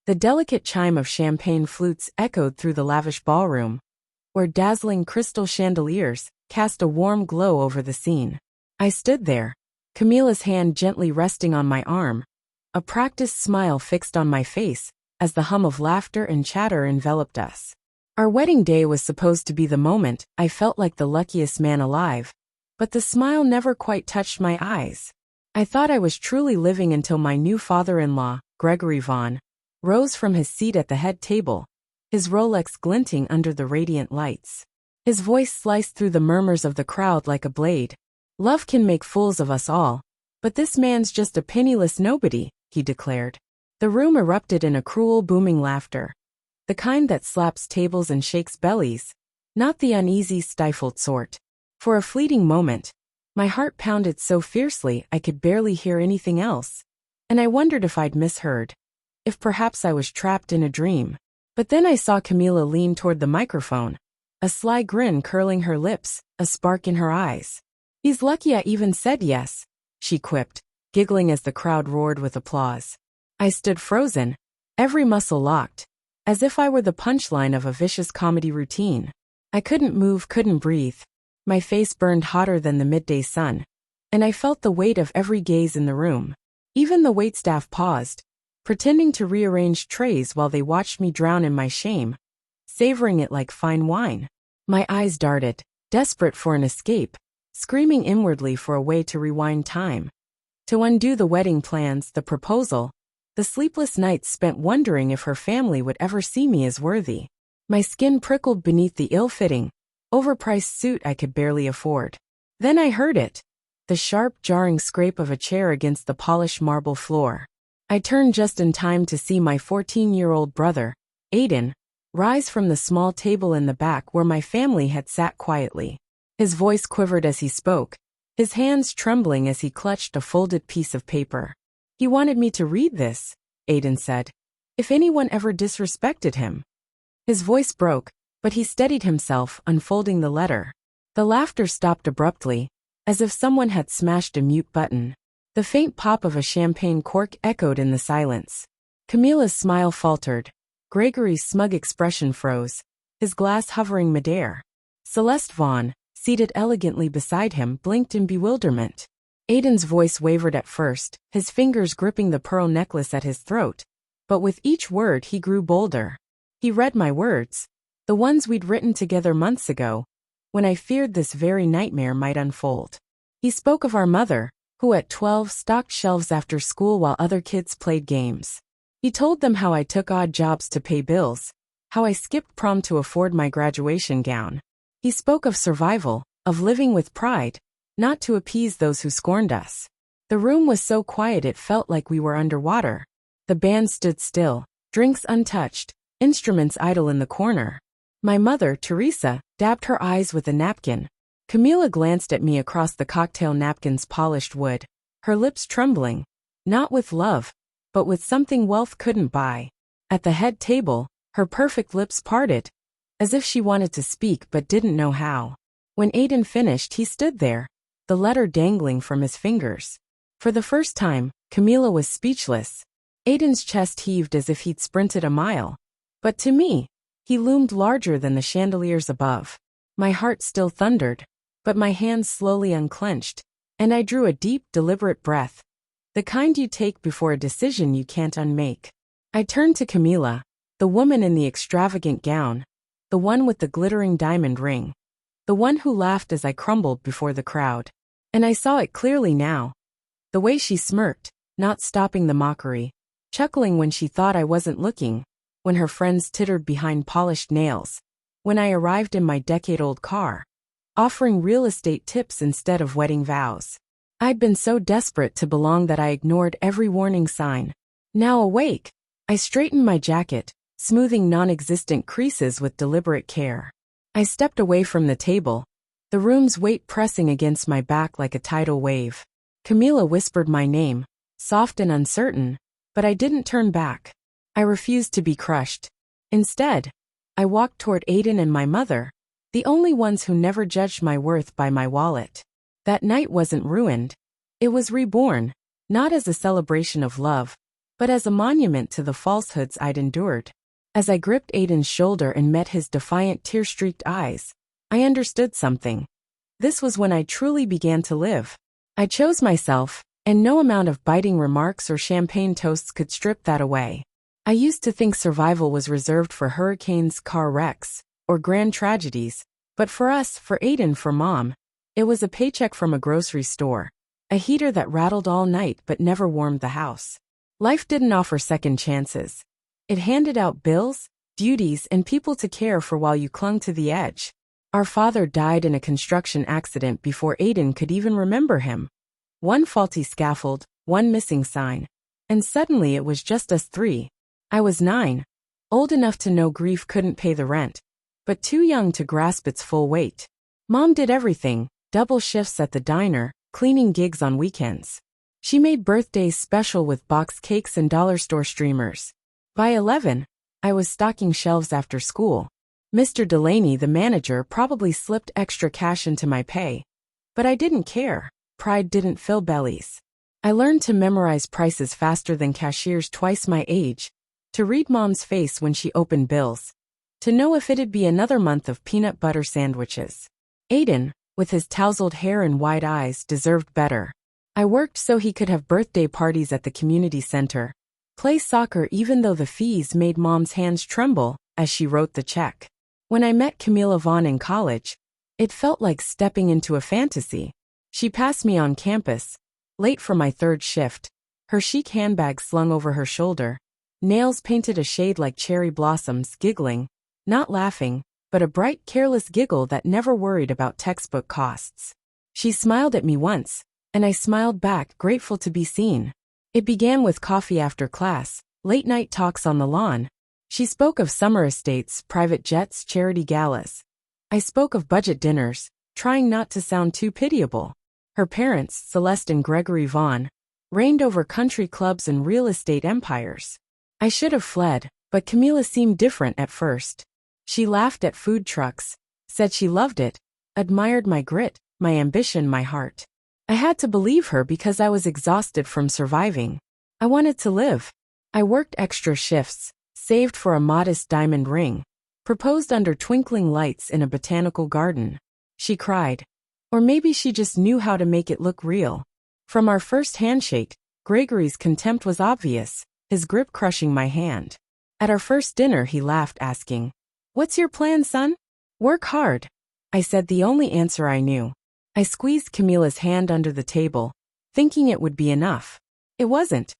The delicate chime of champagne flutes echoed through the lavish ballroom, where dazzling crystal chandeliers cast a warm glow over the scene. I stood there, Camilla's hand gently resting on my arm, a practiced smile fixed on my face, as the hum of laughter and chatter enveloped us. Our wedding day was supposed to be the moment I felt like the luckiest man alive, but the smile never quite touched my eyes. I thought I was truly living until my new father-in-law, Gregory Vaughn, rose from his seat at the head table, his Rolex glinting under the radiant lights. His voice sliced through the murmurs of the crowd like a blade. "Love can make fools of us all, but this man's just a penniless nobody," he declared. The room erupted in a cruel, booming laughter, the kind that slaps tables and shakes bellies, not the uneasy, stifled sort. For a fleeting moment, my heart pounded so fiercely I could barely hear anything else, and I wondered if I'd misheard, if perhaps I was trapped in a dream. But then I saw Camilla lean toward the microphone, a sly grin curling her lips, a spark in her eyes. "He's lucky I even said yes," she quipped, giggling as the crowd roared with applause. I stood frozen, every muscle locked, as if I were the punchline of a vicious comedy routine. I couldn't move, couldn't breathe. My face burned hotter than the midday sun, and I felt the weight of every gaze in the room. Even the waitstaff paused, pretending to rearrange trays while they watched me drown in my shame, savoring it like fine wine. My eyes darted, desperate for an escape, screaming inwardly for a way to rewind time, to undo the wedding plans, the proposal, the sleepless nights spent wondering if her family would ever see me as worthy. My skin prickled beneath the ill-fitting, overpriced suit I could barely afford. Then I heard it, the sharp, jarring scrape of a chair against the polished marble floor. I turned just in time to see my 14-year-old brother, Aiden, rise from the small table in the back where my family had sat quietly. His voice quivered as he spoke, his hands trembling as he clutched a folded piece of paper. "He wanted me to read this," Aiden said. "If anyone ever disrespected him." His voice broke, but he steadied himself, unfolding the letter. The laughter stopped abruptly, as if someone had smashed a mute button. The faint pop of a champagne cork echoed in the silence. Camilla's smile faltered. Gregory's smug expression froze, his glass hovering midair. Celeste Vaughn, seated elegantly beside him, blinked in bewilderment. Aiden's voice wavered at first, his fingers gripping the pearl necklace at his throat, but with each word he grew bolder. He read my words, the ones we'd written together months ago, when I feared this very nightmare might unfold. He spoke of our mother, who at 12 stocked shelves after school while other kids played games. He told them how I took odd jobs to pay bills, how I skipped prom to afford my graduation gown. He spoke of survival, of living with pride, not to appease those who scorned us. The room was so quiet it felt like we were underwater. The band stood still, drinks untouched, instruments idle in the corner. My mother, Teresa, dabbed her eyes with a napkin. Camilla glanced at me across the cocktail napkin's polished wood, her lips trembling, not with love, but with something wealth couldn't buy. At the head table, her perfect lips parted, as if she wanted to speak but didn't know how. When Aiden finished, he stood there, the letter dangling from his fingers. For the first time, Camilla was speechless. Aiden's chest heaved as if he'd sprinted a mile. But to me, he loomed larger than the chandeliers above. My heart still thundered, but my hands slowly unclenched, and I drew a deep, deliberate breath, the kind you take before a decision you can't unmake. I turned to Camilla, the woman in the extravagant gown, the one with the glittering diamond ring, the one who laughed as I crumbled before the crowd. And I saw it clearly now. The way she smirked, not stopping the mockery, chuckling when she thought I wasn't looking, when her friends tittered behind polished nails, when I arrived in my decade-old car, offering real estate tips instead of wedding vows. I'd been so desperate to belong that I ignored every warning sign. Now awake, I straightened my jacket, smoothing non-existent creases with deliberate care. I stepped away from the table, the room's weight pressing against my back like a tidal wave. Camilla whispered my name, soft and uncertain, but I didn't turn back. I refused to be crushed. Instead, I walked toward Aiden and my mother, the only ones who never judged my worth by my wallet. That night wasn't ruined. It was reborn, not as a celebration of love, but as a monument to the falsehoods I'd endured. As I gripped Aiden's shoulder and met his defiant, tear-streaked eyes, I understood something. This was when I truly began to live. I chose myself, and no amount of biting remarks or champagne toasts could strip that away. I used to think survival was reserved for hurricanes, car wrecks, or grand tragedies, but for us, for Aiden, for Mom, it was a paycheck from a grocery store, a heater that rattled all night but never warmed the house. Life didn't offer second chances. It handed out bills, duties, and people to care for while you clung to the edge. Our father died in a construction accident before Aiden could even remember him. One faulty scaffold, one missing sign. And suddenly it was just us three. I was 9, old enough to know grief couldn't pay the rent, but too young to grasp its full weight. Mom did everything, double shifts at the diner, cleaning gigs on weekends. She made birthdays special with box cakes and dollar store streamers. By 11, I was stocking shelves after school. Mr. Delaney, the manager, probably slipped extra cash into my pay. But I didn't care. Pride didn't fill bellies. I learned to memorize prices faster than cashiers twice my age, to read Mom's face when she opened bills, to know if it'd be another month of peanut butter sandwiches. Aiden, with his tousled hair and wide eyes, deserved better. I worked so he could have birthday parties at the community center, play soccer even though the fees made Mom's hands tremble as she wrote the check. When I met Camila Vaughn in college, it felt like stepping into a fantasy. She passed me on campus, late for my third shift, her chic handbag slung over her shoulder, nails painted a shade like cherry blossoms, giggling, not laughing, but a bright, careless giggle that never worried about textbook costs. She smiled at me once, and I smiled back, grateful to be seen. It began with coffee after class, late-night talks on the lawn. She spoke of summer estates, private jets, charity galas. I spoke of budget dinners, trying not to sound too pitiable. Her parents, Celeste and Gregory Vaughn, reigned over country clubs and real estate empires. I should have fled, but Camila seemed different at first. She laughed at food trucks, said she loved it, admired my grit, my ambition, my heart. I had to believe her because I was exhausted from surviving. I wanted to live. I worked extra shifts, saved for a modest diamond ring, proposed under twinkling lights in a botanical garden. She cried. Or maybe she just knew how to make it look real. From our first handshake, Gregory's contempt was obvious, his grip crushing my hand. At our first dinner he laughed, asking, "What's your plan, son?" "Work hard," I said, the only answer I knew. I squeezed Camila's hand under the table, thinking it would be enough. It wasn't.